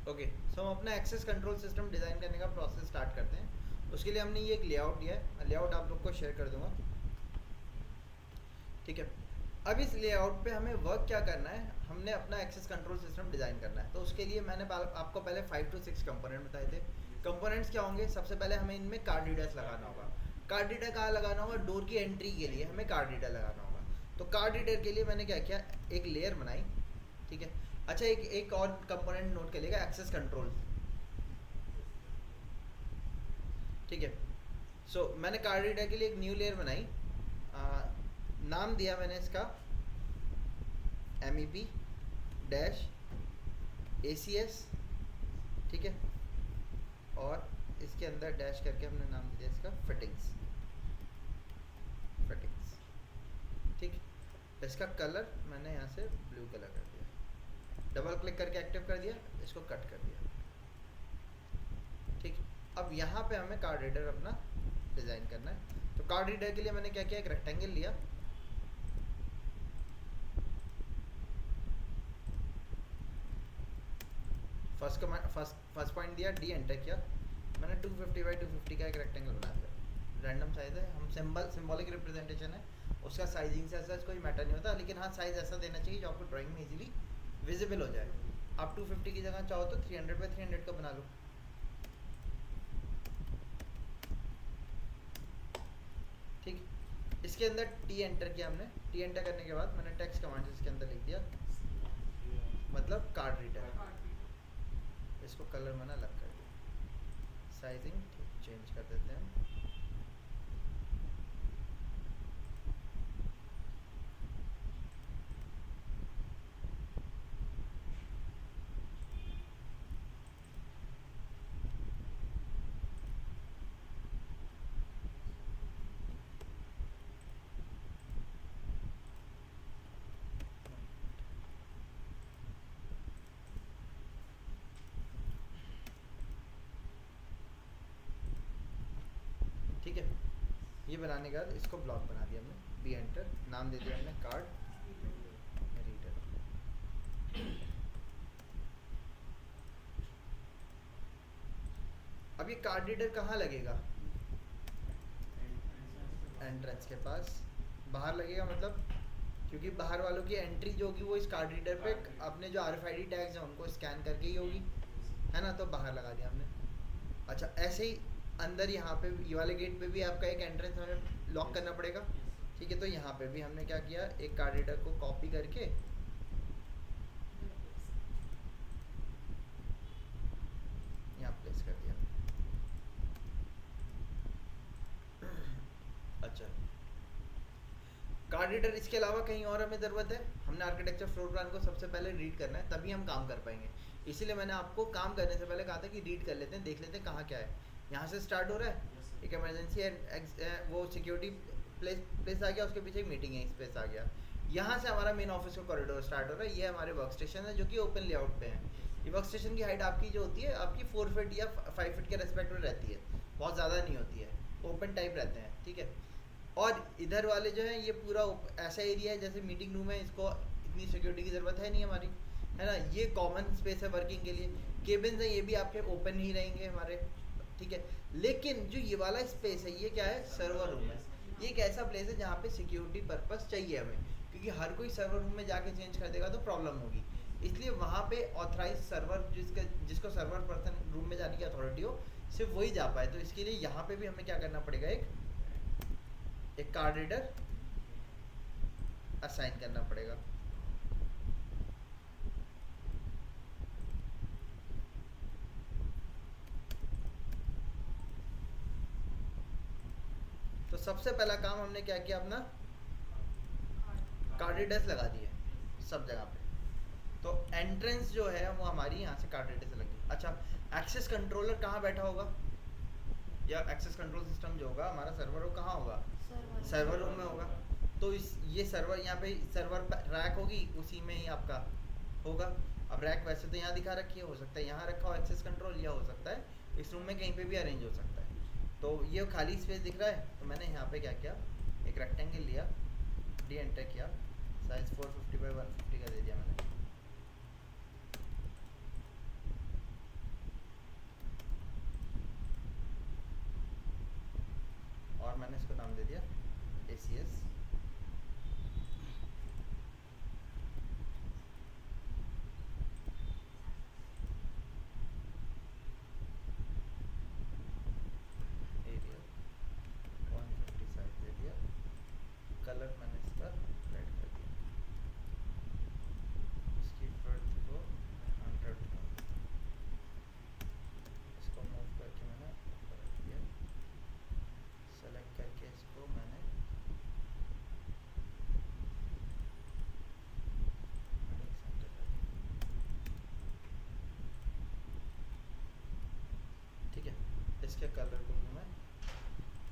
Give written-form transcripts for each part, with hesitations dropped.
Okay, सो हम अपना access control system design करने का प्रोसेस स्टार्ट करते हैं। उसके लिए हमने ये एक लेआउट दिया है, लेआउट आप लोग को शेयर कर दूंगा, ठीक है। अब इस लेआउट पे हमें वर्क क्या करना है, हमने अपना एक्सेस कंट्रोल सिस्टम डिज़ाइन करना है। तो उसके लिए मैंने आपको पहले 5 to 6 कंपोनेंट बताए थे। कंपोनेंट्स क्या होंगे, सबसे पहले हमें इनमें कार्ड रीडर्स लगाना होगा। कार्ड रीडर कहाँ लगाना होगा, डोर की एंट्री के लिए हमें कार्ड रीडर लगाना होगा। तो कार्ड रीडर के लिए मैंने क्या किया, एक लेयर बनाई, ठीक है। अच्छा, एक और कंपोनेंट नोट कर लेगा, एक्सेस कंट्रोल, ठीक है। सो मैंने कार्ड रीडर के लिए एक न्यू लेयर बनाई, नाम दिया मैंने इसका MEP डैश ACS, ठीक है। और इसके अंदर डैश करके हमने नाम दिया इसका फिटिंग्स, फिटिंग्स, ठीक। इसका कलर मैंने यहाँ से ब्लू कलर कर दिया, डबल क्लिक करके एक्टिव कर दिया, इसको कट कर दिया, ठीक। अब यहाँ पे हमें कार्ड रीडर अपना डिज़ाइन करना है। तो कार्ड रीडर के लिए मैंने क्या किया, एक रेक्टेंगल लिया, फर्स्ट पॉइंट दिया, डी एंटर किया, मैंने 250 बाई 250 का एक रेक्टेंगल बना दिया। रैंडम साइज़ है, हम सिंबॉलिक रिप्रेजेंटेशन है, उसका साइजिंग से ऐसा कोई मैटर नहीं होता, लेकिन हाँ साइज़ ऐसा देना चाहिए जो आपको ड्राइंग में इजीली विजिबल हो जाए। आप 250 की जगह चाहो तो 300 बाई 300 का बना लो, ठीक। इसके अंदर टी एंटर किया हमने, टी एंटर करने के बाद मैंने टेक्स्ट कमांड इसके अंदर लिख दिया, मतलब कार्ड रीडर। इसको कलर मैंने अलग कर दिया, साइजिंग चेंज कर देते हैं, ठीक है। ये बनाने के बाद इसको ब्लॉक बना दिया हमने, बी एंटर, नाम दे दिया हमने कार्ड रीडर। अब ये कार्ड रीडर कहाँ लगेगा, एंट्रेंस के पास, बाहर लगेगा, मतलब क्योंकि बाहर वालों की एंट्री जो होगी वो इस कार्ड रीडर पे अपने जो RFID टैग्स हैं उनको स्कैन करके ही होगी, है ना। तो बाहर लगा दिया हमने। अच्छा, ऐसे ही अंदर यहाँ पे ये वाले गेट पे भी आपका एक एंट्रेंस हमें लॉक करना पड़ेगा, ठीक है। तो यहाँ पे भी हमने क्या किया, एक कार्ड रीडर को कॉपी करके यहाँ प्लेस कर दिया। अच्छा, कार्ड रीडर इसके अलावा कहीं और हमें ज़रूरत है, हमने आर्किटेक्चर फ्लोर प्लान को सबसे पहले रीड करना है, तभी हम काम कर पाएंगे। इसीलिए मैंने आपको काम करने से पहले कहा था कि रीड कर लेते हैं, देख लेते हैं कहाँ क्या है। यहाँ से स्टार्ट हो रहा है, एक इमरजेंसी है, वो सिक्योरिटी प्लेस आ गया, उसके पीछे एक मीटिंग है स्पेस आ गया। यहाँ से हमारा मेन ऑफिस का कॉरिडोर स्टार्ट हो रहा है, ये हमारे वर्क स्टेशन है जो कि ओपन लेआउट पे है। ये वर्क स्टेशन की हाइट आपकी जो होती है, आपकी 4 फीट या 5 फीट के रेस्पेक्ट में रहती है, बहुत ज़्यादा नहीं होती है, ओपन टाइप रहते हैं, ठीक है। और इधर वाले जो है ये पूरा ऐसा एरिया है जैसे मीटिंग रूम है, इसको इतनी सिक्योरिटी की ज़रूरत है नहीं हमारी, है ना। ये कॉमन स्पेस है वर्किंग के लिए, केबिन्स हैं ये भी आपके ओपन ही रहेंगे हमारे, ठीक है। लेकिन जो ये वाला स्पेस है ये क्या है, सर्वर रूम है। ये एक ऐसा प्लेस है जहाँ पे सिक्योरिटी पर्पस चाहिए हमें, क्योंकि हर कोई सर्वर रूम में जाके चेंज कर देगा तो प्रॉब्लम होगी। इसलिए वहाँ पे ऑथराइज सर्वर जिसको सर्वर पर्सन रूम में जाने की अथॉरिटी हो, सिर्फ वही जा पाए। तो इसके लिए यहाँ पे भी हमें क्या करना पड़ेगा, एक कार्ड रीडर असाइन करना पड़ेगा। तो सबसे पहला काम हमने क्या किया, अपना कार्ड रीडर्स लगा दिए सब जगह पे। तो एंट्रेंस जो है वो हमारी यहाँ से कार्ड रीडर से लगी। अच्छा, एक्सेस कंट्रोलर कहाँ बैठा होगा, या एक्सेस कंट्रोल सिस्टम जो होगा हमारा सर्वर, वो कहाँ होगा, सर्वर रूम में होगा। तो ये सर्वर यहाँ पे सर्वर रैक होगी, उसी में ही आपका होगा। अब रैक वैसे तो यहाँ दिखा रखी है, हो सकता है यहाँ रखा हो एक्सेस कंट्रोल, या हो सकता है इस रूम में कहीं पे भी अरेंज हो सकता है। तो ये खाली स्पेस दिख रहा है, तो मैंने यहाँ पे क्या किया, एक रेक्टेंगल लिया, डी एंटर किया, साइज 450 बाई 150 का दे दिया मैंने। मैंने इसको नाम दे दिया ACS। एरिया 150 दे दिया, कलर मैंने इसका रेड कर दिया, इसकी वर्थ को 100 इसको मूव करके मैंने ऊपर रख दिया, सेलेक्ट करके इसको मैंने सेंटर कर दिया। ठीक है, इसके कलर को भी मैं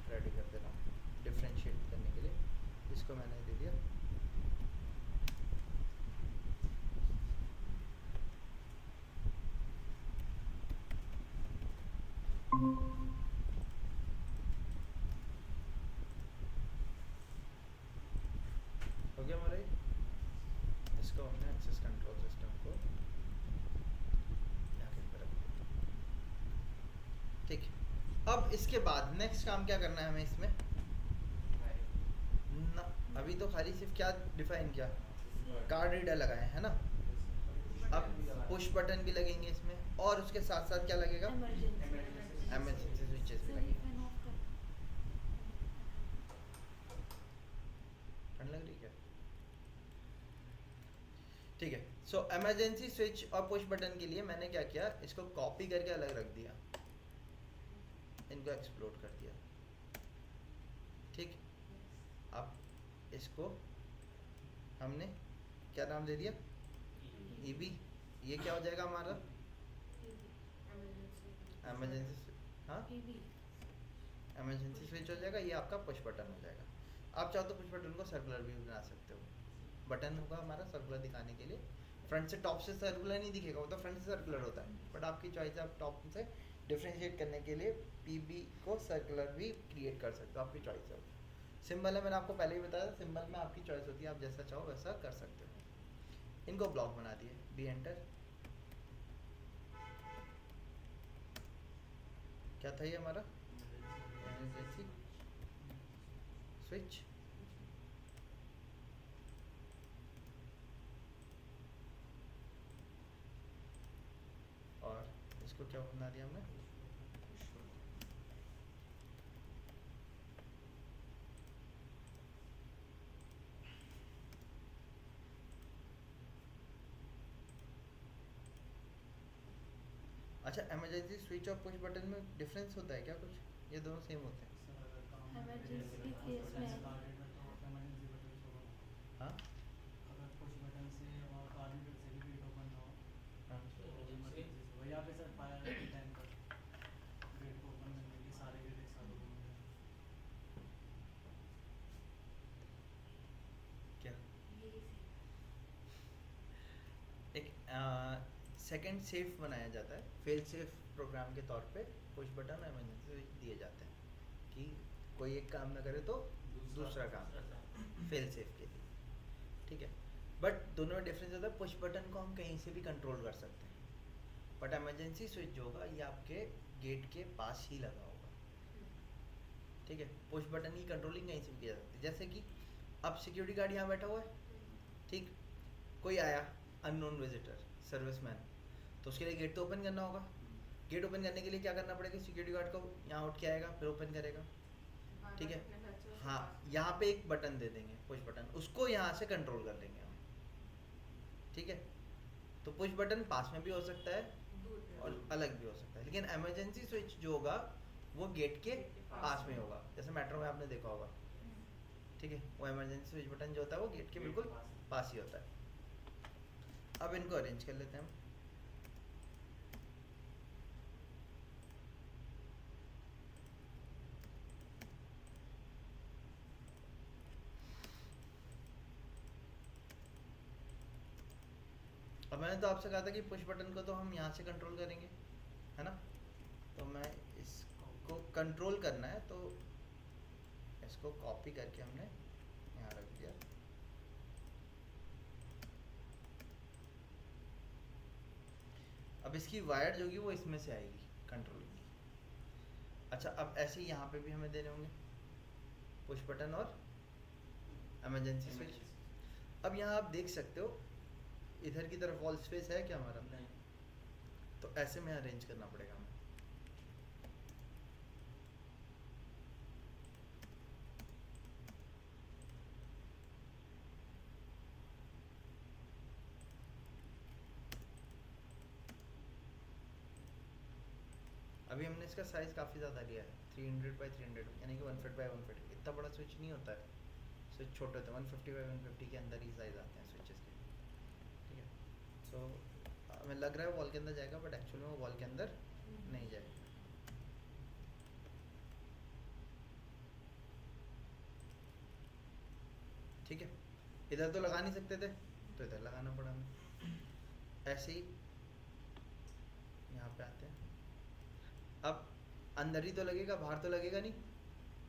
रेडी कर दे रहा हूँ डिफ्रेंशिएट करने के लिए। इसको मैंने दे दिया हो गया हमारा ये। इसको हमने एक्सेस कंट्रोल सिस्टम को यहाँ कहीं पर रख दिया। ठीक है, अब इसके बाद नेक्स्ट काम क्या करना है हमें इसमें ना, अभी तो खाली सिर्फ क्या डिफाइन किया, कार्ड रीडर लगाए है ना। अब पुश बटन भी लगेंगे इसमें, और उसके साथ साथ क्या लगेगा, इमरजेंसी स्विचेस भी लगेंगे। ठंड लग रही क्या? ठीक है, सो इमरजेंसी स्विच और पुश बटन के लिए मैंने क्या किया, इसको कॉपी करके अलग रख दिया, इनको एक्सप्लोड कर दिया। ठीक, अब इसको हमने क्या नाम दे दिया, EB। ये क्या हो जाएगा हमारा इमरजेंसी, हाँ इमरजेंसी स्विच हो जाएगा। ये आपका पुश बटन हो जाएगा। आप चाहो तो पुश बटन को सर्कुलर भी बना सकते हो, बटन होगा हमारा सर्कुलर दिखाने के लिए। फ्रंट से टॉप से सर्कुलर नहीं दिखेगा, वो तो फ्रंट से सर्कुलर होता है, बट आपकी चॉइस है, आप टॉप से डिफ्रेंशिएट करने के लिए PB को सर्कुलर भी क्रिएट कर सकते हो, आपकी चॉइस है। सिंबल है, मैंने आपको पहले ही बताया था, सिंबल में आपकी चॉइस होती है, आप जैसा चाहो वैसा कर सकते हो। इनको ब्लॉक बना दिए, बी एंटर। क्या था ये हमारा इमरजेंसी स्विच। और इसको क्या बना दिया हमने, अच्छा इमरजेंसी स्विच और पुश बटन में डिफरेंस होता है क्या कुछ, ये दोनों सेम होते हैं? इमरजेंसी केस में हाँ अगर पुश बटन से और कार्ड रीडर से भी गेट ओपन ना हो हाँ, तो इमरजेंसी से वही यहाँ पे सर फायर टाइम पर गेट को ओपन करने के लिए सारे गेट एक साथ ओपन हो जाए। क्या एक सेकंड सेफ बनाया जाता है, फेल सेफ प्रोग्राम के तौर पे पुश बटन और इमरजेंसी स्विच दिए जाते हैं कि कोई एक काम ना करे तो दूसरा काम फेल सेफ के लिए। ठीक है, बट दोनों में डिफरेंस होता है, पुश बटन को हम कहीं से भी कंट्रोल कर सकते हैं, बट इमरजेंसी स्विच जो होगा ये आपके गेट के पास ही लगा होगा। ठीक है, पुश बटन की कंट्रोलिंग कहीं से भी की जा सकती है, जैसे कि अब सिक्योरिटी गार्ड यहाँ बैठा हुआ है, ठीक, कोई आया अननोन विजिटर सर्विसमैन, तो उसके लिए गेट तो ओपन करना होगा। गेट ओपन करने के लिए क्या करना पड़ेगा, सिक्योरिटी गार्ड को यहाँ उठ के आएगा फिर ओपन करेगा। ठीक है, हाँ यहाँ पे एक बटन दे देंगे पुश बटन, उसको यहाँ से कंट्रोल कर लेंगे हम। ठीक है, तो पुश बटन पास में भी हो सकता है और अलग भी हो सकता है, लेकिन इमरजेंसी स्विच जो होगा वो गेट के पास में होगा, जैसे मेट्रो में आपने देखा होगा। ठीक है, वो इमरजेंसी स्विच बटन जो होता है वो गेट के बिल्कुल पास ही होता है। अब इनको अरेंज कर लेते हैं हम। अब मैंने तो आपसे कहा था कि पुश बटन को तो हम यहाँ से कंट्रोल करेंगे, है ना, तो मैं इसको कंट्रोल करना है तो इसको कॉपी करके हमने यहाँ रख दिया। अब इसकी वायर जो होगी वो इसमें से आएगी कंट्रोलिंग की। अच्छा, अब ऐसे ही यहाँ पे भी हमें देने होंगे, पुश बटन और इमरजेंसी स्विच। अब यहाँ आप देख सकते हो इधर की तरफ वॉल स्पेस है क्या हमारा? नहीं। तो ऐसे में अरेंज करना पड़ेगा हमें। अभी हमने इसका साइज़ काफ़ी ज़्यादा लिया है, 300 बाई 300 यानी कि 1 फीट बाई 1 फीट। इतना बड़ा स्विच नहीं होता है, स्विच छोटे होते हैं, 150 बाई 150 के अंदर ही साइज़ आते हैं स्विचेस के। ठीक है, सो हमें लग रहा है वॉल के अंदर जाएगा, बट एक्चुअली में वो वॉल के अंदर नहीं जाएगा। ठीक है, इधर तो लगा नहीं सकते थे तो इधर लगाना पड़ा हमें। ऐसे ही यहाँ पे आते हैं। अब अंदर ही तो लगेगा, बाहर तो लगेगा नहीं।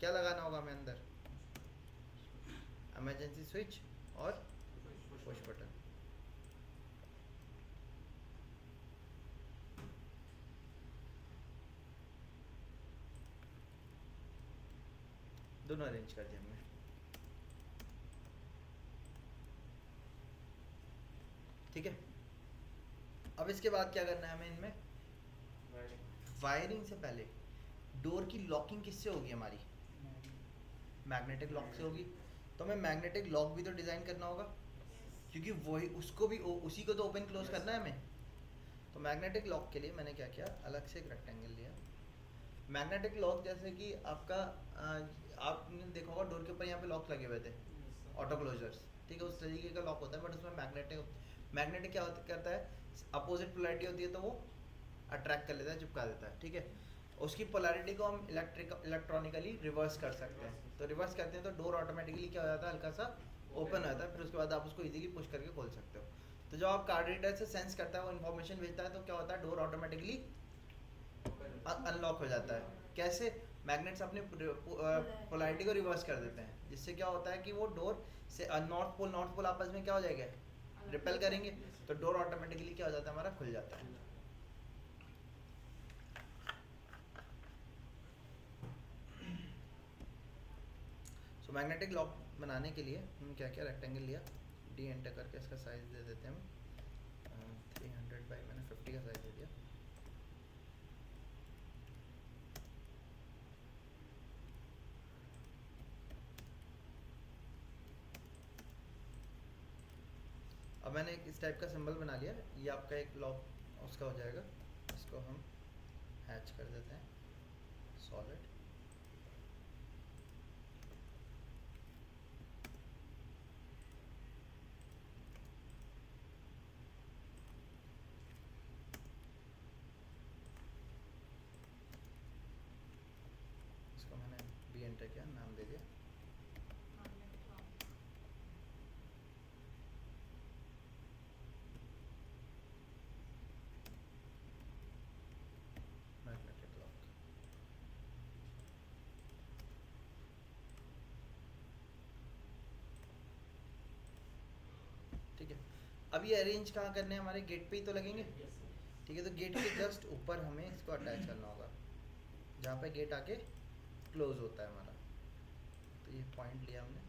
क्या लगाना होगा हमें अंदर? इमरजेंसी स्विच और पुश बटन। दोनों अरेंज कर दिए हमने। ठीक है, अब इसके बाद क्या करना है हमें इनमें? वायरिंग से पहले डोर की लॉकिंग किससे होगी हमारी? मैग्नेटिक लॉक से होगी। तो हमें मैग्नेटिक लॉक भी तो डिज़ाइन करना होगा, क्योंकि वही उसको भी उसी को तो ओपन क्लोज करना है हमें। तो मैग्नेटिक लॉक के लिए मैंने क्या किया, अलग से एक रेक्टेंगल लिया। मैग्नेटिक लॉक जैसे कि आपका आपने देखा होगा डोर के ऊपर यहाँ पे लॉक लगे हुए थे, ऑटो क्लोजर्स। ठीक है, उस तरीके का लॉक होता है, बट उसमें मैग्नेटिक क्या करता है, अपोजिट पोलैरिटी होती है तो वो अट्रैक्ट कर लेता है, चिपका देता है। ठीक है, उसकी पोलैरिटी को हम इलेक्ट्रॉनिकली रिवर्स कर सकते हैं। तो रिवर्स करते हैं तो डोर ऑटोमेटिकली क्या हो जाता है, हल्का सा ओपन हो जाता है। फिर उसके बाद आप उसको इजीली पुश करके खोल सकते हो। तो जब आप कार्ड रीडर से सेंस करता है, वो इन्फॉर्मेशन भेजता है, तो क्या होता है, डोर ऑटोमेटिकली अनलॉक हो जाता है। कैसे? मैग्नेट्स अपने पोलैरिटी को रिवर्स कर देते हैं, जिससे क्या होता है कि वो डोर से नॉर्थ पोल आपस में क्या हो जाएगा, रिपेल करेंगे, तो डोर ऑटोमेटिकली क्या हो जाता है, हमारा खुल जाता है। सो मैग्नेटिक लॉक बनाने के लिए हम क्या क्या रेक्टेंगल लिया, डी एंटर करके इसका साइज दे देते हैं हम 300 बाई मैंने 50 का साइज दे दिया। अब मैंने एक इस टाइप का सिंबल बना लिया, ये आपका एक लॉक उसका हो जाएगा। इसको हम हैच कर देते हैं सॉलिड। इसको मैंने डी एंटर किया, नाम दे दिया। Magnetic lock. ठीक है, अब ये अरेंज कहाँ करने हैं, हमारे गेट पे ही तो लगेंगे। ठीक है, तो गेट के जस्ट ऊपर हमें इसको अटैच करना होगा, जहाँ पे गेट आके क्लोज होता है हमारा। तो ये पॉइंट लिया हमने,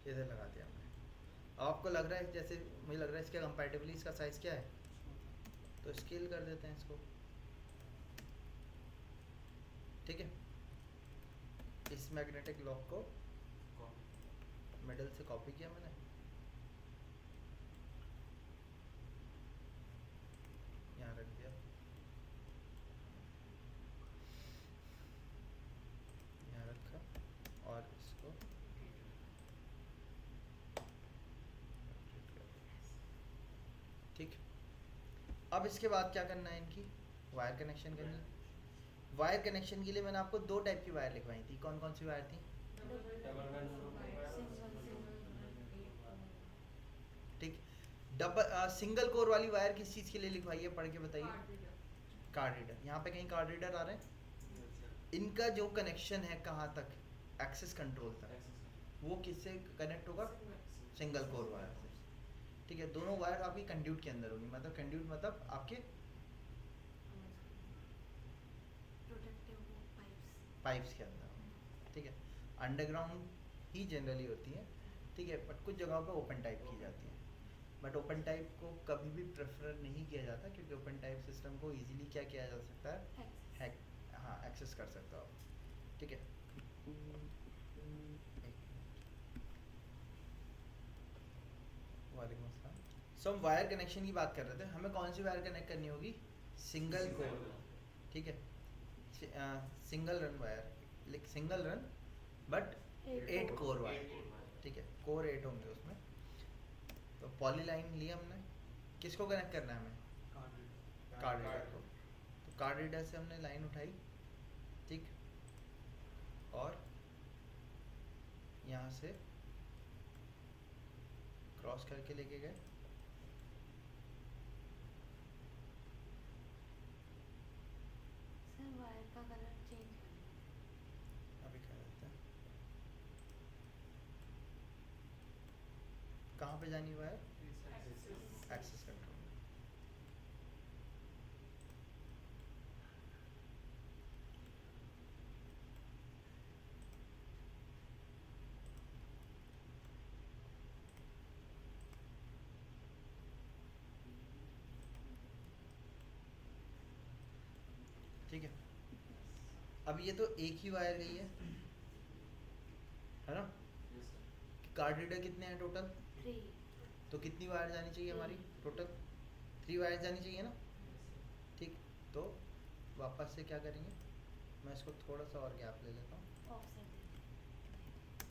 इधर लगा दिया हमने। अब आपको लग रहा है, जैसे मुझे लग रहा है इसके कंपैरेटिवली इसका साइज़ क्या है, तो स्केल कर देते हैं इसको। ठीक है, इस मैग्नेटिक लॉक को मिडल से कॉपी किया मैंने, यहाँ रख दिया, यहाँ रखा, और इसको ठीक। अब इसके बाद क्या करना है, इनकी वायर कनेक्शन करनी है। वायर कनेक्शन के लिए मैंने आपको दो टाइप की वायर लिखवाई थी, कौन कौन सी वायर थी? ठीक, सिंगल कोर वाली वायर किस चीज़ के लिए लिखवाई है, पढ़ के बताइए। Card reader. यहाँ पे कहीं कार्ड रीडर आ रहे हैं, इनका जो कनेक्शन है कहाँ तक, एक्सेस कंट्रोल तक, वो किससे कनेक्ट होगा, सिंगल कोर वायर से। ठीक है, दोनों वायर आपकी कंड्यूट के अंदर होगी, मतलब कंड्यूट मतलब आपके प्रोटेक्टिव पाइप्स। पाइप्स के अंदर होंगी, ठीक है। अंडरग्राउंड ही जनरली होती है, ठीक है, बट कुछ जगहों पे ओपन टाइप की जाती है। बट ओपन टाइप को कभी भी प्रेफर नहीं किया जाता, क्योंकि ओपन टाइप सिस्टम को इजीली क्या किया जा सकता है, हैक, हाँ एक्सेस कर सकते हो आप, ठीक है। वालेकुम अस्सलाम। सो हम वायर कनेक्शन की बात कर रहे थे, हमें कौन सी वायर कनेक्ट करनी होगी, सिंगल कोर, ठीक है, single run wire, single run but 8 core wire, ठीक है, कोर 8 होंगे उसमें। तो पॉली लाइन ली हमने, किसको कनेक्ट करना है हमें, कार्ड रीडर को। तो कार्ड रीडर से हमने लाइन उठाई, ठीक, और यहाँ से क्रॉस करके लेके गए, सर वायर का कलर चेंज करना अभी क्या करते हैं, कहाँ पे जानी वायर, एक्सेस कंट्रोल में, ठीक है। अब ये तो एक ही वायर गई है ना, कार्ड रीडर कितने हैं टोटल, 3। तो कितनी वायर जानी चाहिए हमारी टोटल, 3 वायर जानी चाहिए ना, ठीक। तो वापस से क्या करेंगे, मैं इसको थोड़ा सा और गैप ले लेता हूँ, ऑफसेट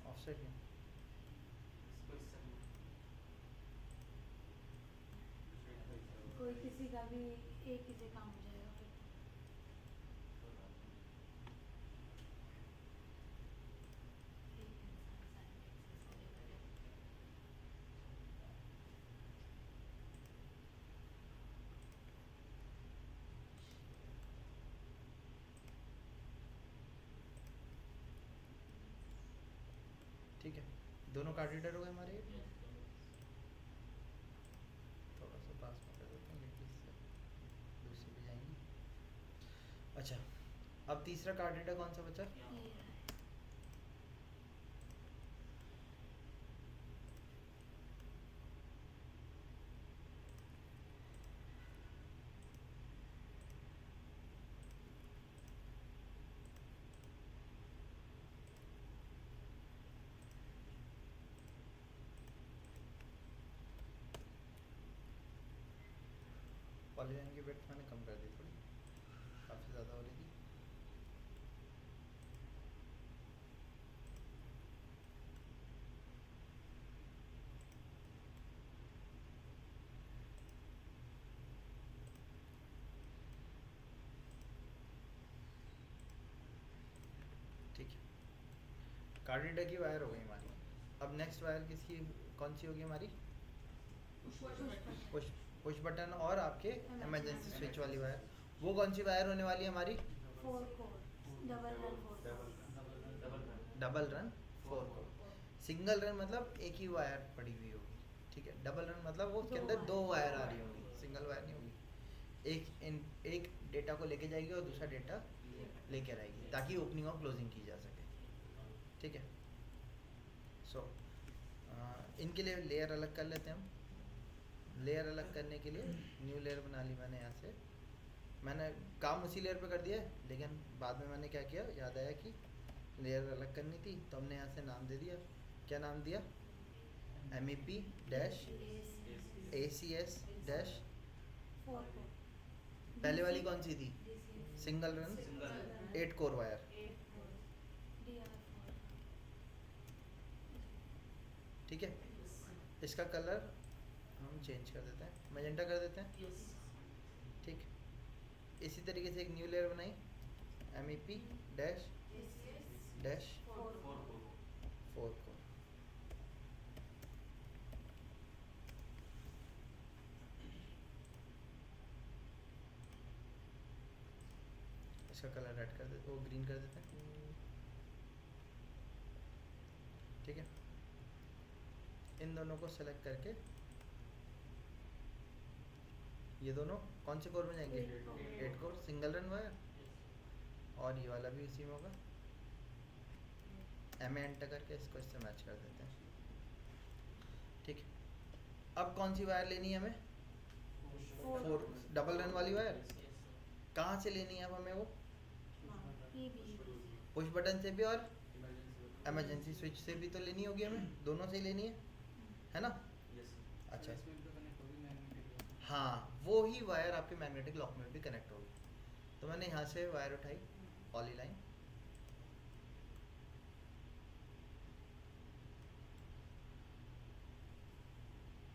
ऑफसेट में, कोई किसी का भी एक ही से काम हो जाएगा फिर। एक इंसान सारे एक्सेस करेगा। ठीक है। दोनों कार्ड रीडर हो गए हमारे, थोड़ा सा पास में कर देते हैं क्योंकि इससे दूसरी भी जाएंगी। अच्छा, अब तीसरा कार्ड रीडर कौन सा बचा, ये रहा है। पॉलीलाइन की विड्थ मैंने कम कर दी थोड़ी, काफ़ी ज़्यादा हो रही थी। ठीक है, कार्ड रीडर की वायर हो गई हमारी। अब नेक्स्ट वायर किसकी, कौन सी होगी हमारी, पुश पुश बटन और आपके इमरजेंसी स्विच वाली वायर। वो कौन सी वायर होने वाली है हमारी, 4 core double run 4 core. Double run 4 core. Single run मतलब एक ही वायर पड़ी हुई होगी, ठीक है। डबल रन मतलब वो उसके अंदर 2 वायर आ रही होंगी, सिंगल वायर नहीं होगी। एक डेटा को लेके जाएगी और दूसरा डेटा लेकर आएगी, ताकि ओपनिंग और क्लोजिंग की जा सके, ठीक है। सो इनके लिए लेयर अलग कर लेते हैं हम। लेयर अलग करने के लिए न्यू लेयर बना ली मैंने यहाँ से। मैंने काम उसी लेयर पे कर दिया है, लेकिन बाद में मैंने क्या किया, याद आया कि लेयर अलग करनी थी, तो हमने यहाँ से नाम दे दिया। क्या नाम दिया, MEP dash ACS dash. 4 core. पहले वाली कौन सी थी, single run 8 core wire, DR4। ठीक है। इसका कलर हम चेंज कर देते हैं, मैजेंटा कर देते हैं, ठीक। इसी तरीके से एक न्यू लेयर बनाई, MEP डैश डैश 4 4 को। इसका कलर रेड कर देते, वो ग्रीन कर देते हैं, ठीक है। इन दोनों को सेलेक्ट करके ये दोनों कौन से कोर में जाएंगे? Eight. 8 core single run wire, और ये वाला भी इसी में होगा। एम एंटर करके इसको इससे मैच कर देते हैं। ठीक है, अब कौन सी वायर लेनी है हमें? Four. 4 डबल रन वाली वायर। कहाँ से लेनी है अब हमें वो? ये भी पुश बटन से भी और इमरजेंसी स्विच से भी तो लेनी होगी हमें, दोनों से ही लेनी है ना? अच्छा, इसमें भी तो कनेक्ट होगी मैग्नेटिक। हाँ वो ही वायर आपके मैग्नेटिक लॉक में भी कनेक्ट होगी। तो मैंने यहाँ से वायर उठाई पॉली लाइन,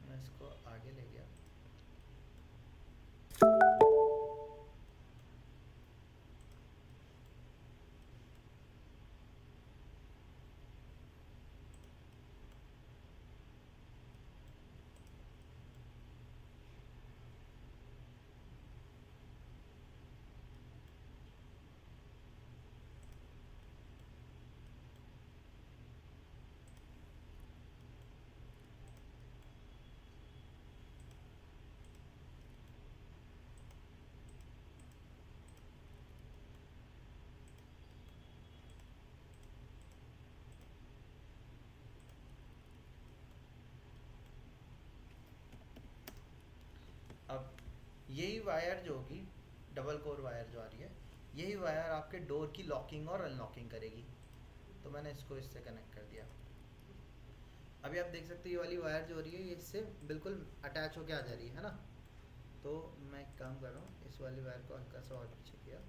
मैं इसको आगे ले गया। अब यही वायर जो होगी, डबल कोर वायर जो आ रही है, यही वायर आपके डोर की लॉकिंग और अनलॉकिंग करेगी। तो मैंने इसको इससे कनेक्ट कर दिया। अभी आप देख सकते हो ये वाली वायर जो हो रही है ये इससे बिल्कुल अटैच होके आ जा रही है ना? तो मैं एक काम कर रहा हूँ, इस वाली वायर को हल्का सा और पीछे किया,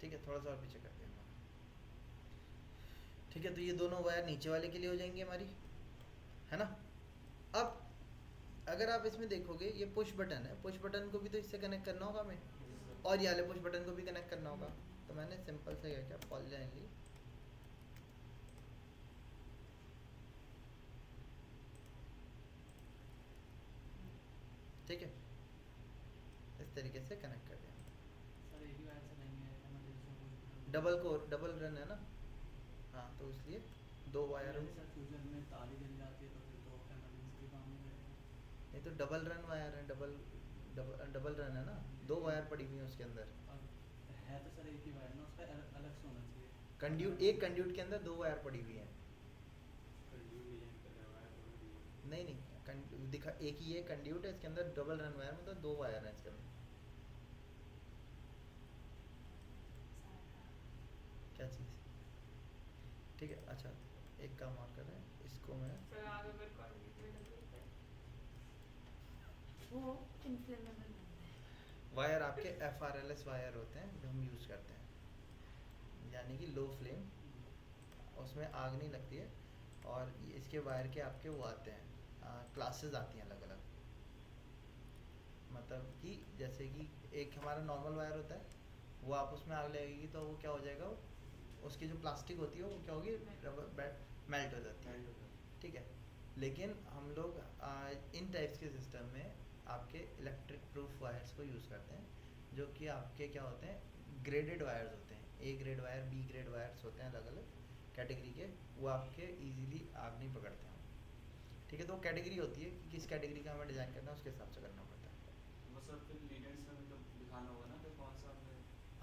ठीक है, थोड़ा सा और पीछे कर दिया। ठीक है, तो ये दोनों वायर नीचे वाले के लिए हो जाएंगी हमारी, है ना? अब अगर आप इसमें देखोगे ये पुश बटन है, पुश बटन को भी तो इससे कनेक्ट करना होगा हमें, और ये वाले पुश बटन को भी कनेक्ट करना होगा। तो मैंने सिंपल से क्या किया, पॉली लाइन ली, ठीक है, इस तरीके से कनेक्ट कर दिया। सर एक ही वायर से लेंगे इमरजेंसी में? डबल कोर डबल रन है ना? हाँ, तो इसलिए दो वायर यदि सर फ्यूजन में तार ही जल जाती है तो फिर तो इमरजेंसी भी काम नहीं करेगा। नहीं तो डबल रन वायर है, डबल डबल डबल रन है ना, दो वायर पड़ी हुई है उसके अंदर। और है तो सर एक ही वायर ना, उसका अलग से होना चाहिए। कंड्यूट, एक कंड्यूट के अंदर दो वायर पड़ी हुई है। नहीं नहीं, दिखा एक ही है कंड्यूट है, इसके अंदर डबल रन वायर मतलब दो वायर है इसके अंदर। क्या चीज़? ठीक है, अच्छा एक काम और कर रहे हैं, इसको मैं वो इन्फ्लेमेबल बनता है। वायर आपके FRLS वायर होते हैं जो हम यूज़ करते हैं, यानी कि लो फ्लेम, उसमें आग नहीं लगती है। और इसके वायर के आपके वो आते हैं, क्लासेस आती हैं अलग अलग। मतलब कि जैसे कि एक हमारा नॉर्मल वायर होता है, वो आप उसमें आग लगेगी तो वो क्या हो जाएगा, उसकी जो प्लास्टिक होती है वो क्या होगी, रबर मेल्ट हो जाती है, ठीक है। लेकिन हम लोग इन टाइप्स के सिस्टम में आपके इलेक्ट्रिक प्रूफ वायर्स को यूज़ करते हैं, जो कि आपके क्या होते हैं, ग्रेडेड वायर्स होते हैं। A grade wire, B grade wires होते हैं अलग अलग कैटेगरी के, वो आपके इजीली आग नहीं पकड़ते हैं, ठीक है। तो कैटेगरी होती है कि किस कैटेगरी का हमें डिज़ाइन करना है, उसके हिसाब से करना पड़ता है। वो सब फिर लीडेंस में मतलब दिखाना होगा ना कि कौन सा हमने।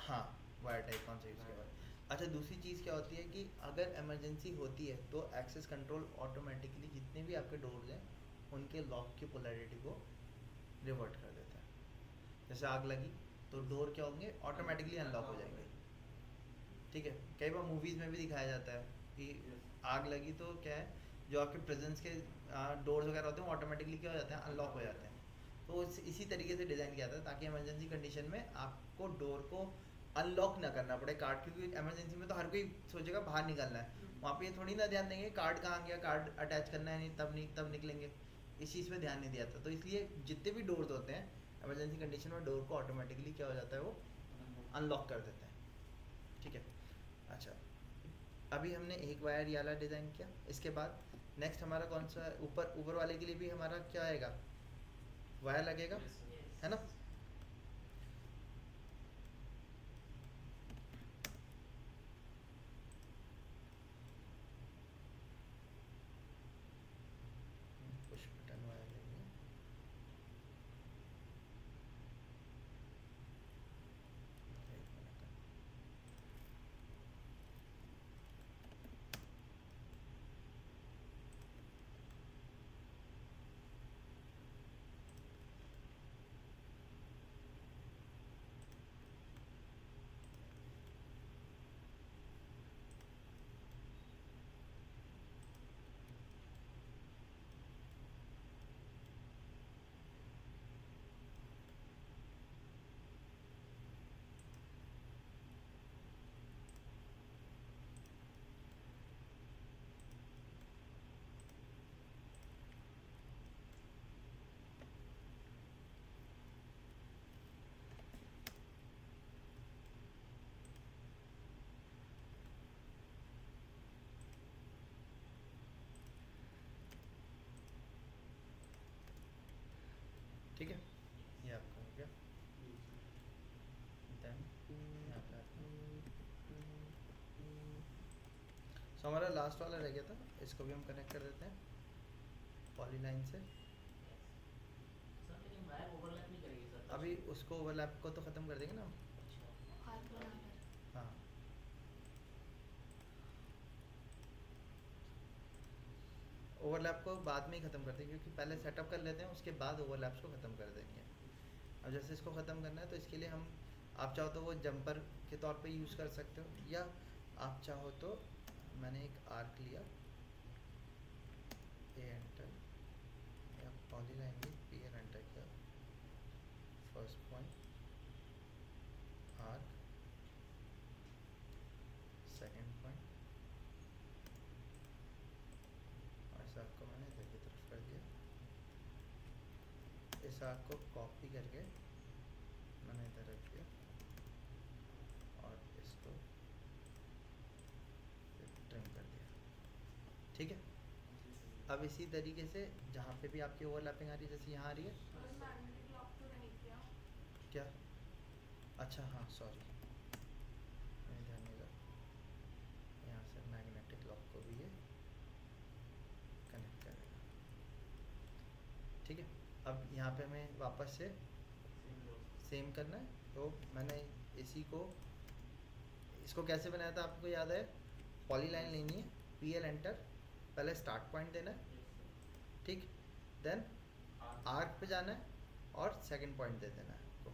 हाँ, वायर टाइप कौन सा यूज़ किया हुआ है। अच्छा, दूसरी चीज़ क्या होती है कि अगर इमरजेंसी होती है तो एक्सेस कंट्रोल ऑटोमेटिकली जितने भी आपके डोर्स हैं उनके लॉक की पोलैरिटी को रिवर्ट कर देता है। जैसे आग लगी तो डोर क्या होंगे, ऑटोमेटिकली अनलॉक हो जाएंगे, ठीक है। कई बार मूवीज़ में भी दिखाया जाता है कि आग लगी तो क्या है, जो आपके प्रेजेंस के डोर्स वगैरह होते हैं ऑटोमेटिकली क्या हो जाते हैं, अनलॉक हो जाते हैं। तो इसी तरीके से डिज़ाइन किया था ताकि इमरजेंसी कंडीशन में आपको डोर को अनलॉक ना करना पड़े कार्ड, क्योंकि इमरजेंसी में तो हर कोई सोचेगा बाहर निकलना है, वहाँ पे ये थोड़ी ना ध्यान देंगे कार्ड कहाँ गया, कार्ड अटैच करना है नहीं तब निकलेंगे, इस चीज़ पे ध्यान नहीं दिया था। तो इसलिए जितने भी डोर्स होते हैं इमरजेंसी कंडीशन में डोर को ऑटोमेटिकली क्या हो जाता है, वो अनलॉक कर देते हैं, ठीक है। अच्छा, अभी हमने एक वायर ये वाला डिज़ाइन किया, इसके बाद नेक्स्ट हमारा कौन सा, ऊपर वाले के लिए भी हमारा क्या आएगा, वायर लगेगा, है ना। ठीक है, ये आपका हो गया। देन यहाँ पे आता हूँ। सो हमारा लास्ट वाला रह गया था, इसको भी हम कनेक्ट कर देते हैं पॉलीलाइन से। सर लेकिन वायर ओवरलैप नहीं करेगी सर? अभी उसको ओवरलैप को तो ख़त्म कर देंगे ना हम। अच्छा। आर्क बनाकर। हाँ, ओवरलैप को बाद में ही ख़त्म करते हैं, क्योंकि पहले सेटअप कर लेते हैं, उसके बाद ओवरलैप्स को ख़त्म कर देंगे। अब जैसे इसको ख़त्म करना है तो इसके लिए हम, आप चाहो तो वो जंपर के तौर पे यूज़ कर सकते हो, या आप चाहो तो मैंने एक आर्क लिया, ए एंटर, या पॉलीलाइन ली, पी एल एंटर किया, first point, arc, second point, और इस आर्क को मैंने इधर की तरफ कर दिया। इस आर्क को कॉपी करके मैंने इधर रख दिया, और इसको ट्रिम कर दिया। ठीक है, अब इसी तरीके से जहाँ पे भी आपकी ओवरलैपिंग आ रही है, जैसे यहाँ आ रही है, और मैग्नेटिक लॉक तो नहीं किया। क्या, अच्छा हाँ सॉरी, मैंने ध्यान नहीं दिया, यहाँ से मैग्नेटिक लॉक को भी ये कनेक्ट करेगा। ठीक है, अब यहाँ पे हमें वापस से सेम करना है, तो मैंने इसी को, इसको कैसे बनाया था आपको याद है, पॉलीलाइन लेनी है, पी एल एंटर, पहले स्टार्ट पॉइंट देना है, ठीक, देन आर्क पे जाना है और सेकंड पॉइंट दे देना है आपको।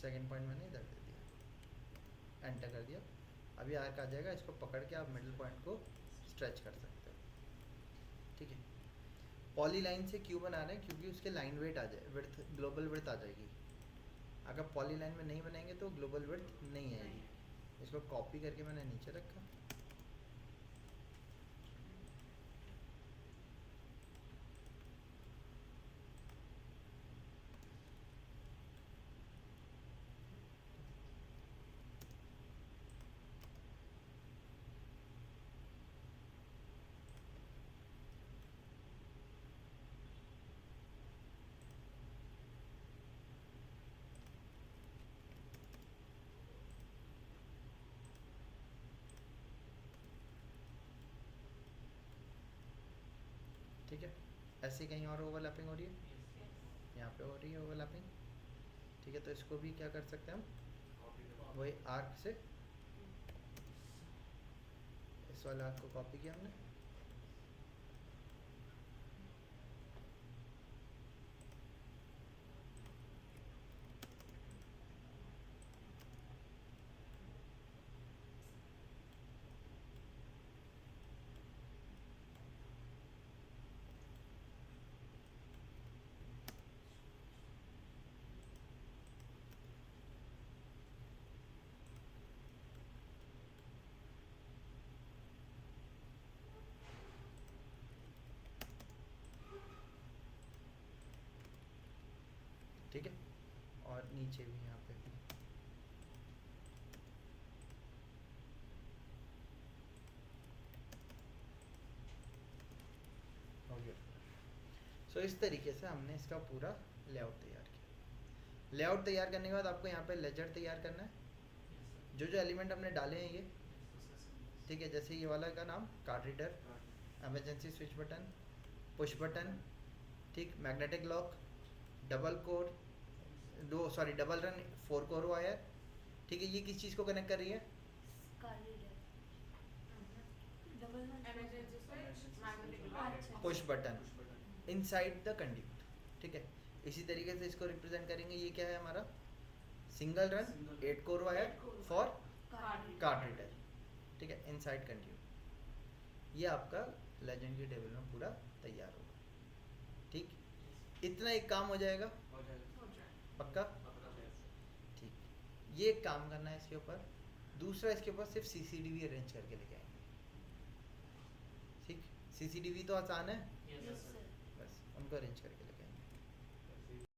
सेकंड पॉइंट मैंने इधर दे दिया, एंटर कर दिया। अभी आर्क आ जाएगा, इसको पकड़ के आप मिडिल पॉइंट को स्ट्रेच कर सकते हो। ठीक है, पॉलीलाइन से क्यों बना रहे हैं, क्योंकि उसके लाइन वेट आ जाए, विड्थ, ग्लोबल विड्थ आ जाएगी। अगर पॉलीलाइन में नहीं बनाएंगे तो ग्लोबल विड्थ नहीं आएगी। इसको कॉपी करके मैंने नीचे रखा, ठीक है। ऐसे कहीं और ओवरलैपिंग हो रही है, यहाँ पे हो रही है ओवरलैपिंग। ठीक है, तो इसको भी क्या कर सकते हैं हम, वही आर्क से इस वाले आर्क को कॉपी किया हमने, ठीक है, और नीचे भी यहाँ पे भी। हो गया। सो इस तरीके से हमने इसका पूरा लेआउट तैयार किया। लेआउट तैयार करने के बाद आपको यहाँ पे लेजर तैयार करना है। जो जो एलिमेंट हमने डाले हैं ये, ठीक है, जैसे ये वाला का नाम card reader, emergency switch button, push button, ठीक, magnetic lock, double core, double run 4 core wire. ठीक है, ये किस चीज़ को कनेक्ट कर रही है, card reader, double emergency switch, magnetic lock. अच्छा। Push button inside the conduit. ठीक है, इसी तरीके से इसको रिप्रेजेंट करेंगे। ये क्या है हमारा, single run 8 core wire for card reader. ठीक है, इनसाइड कंड्यूट। ये आपका लेजेंड की टेबल में पूरा तैयार होगा। ठीक, इतना एक काम हो जाएगा, हो जाएगा। हो जाए। पक्का। ठीक, ये एक काम करना है इसके ऊपर। दूसरा, इसके ऊपर सिर्फ सीसीडीवी अरेंज करके लेके आएंगे। ठीक, सीसीडीवी तो आसान है, यस यस सर। सर। बस उनको अरेंज करके लेके आएंगे।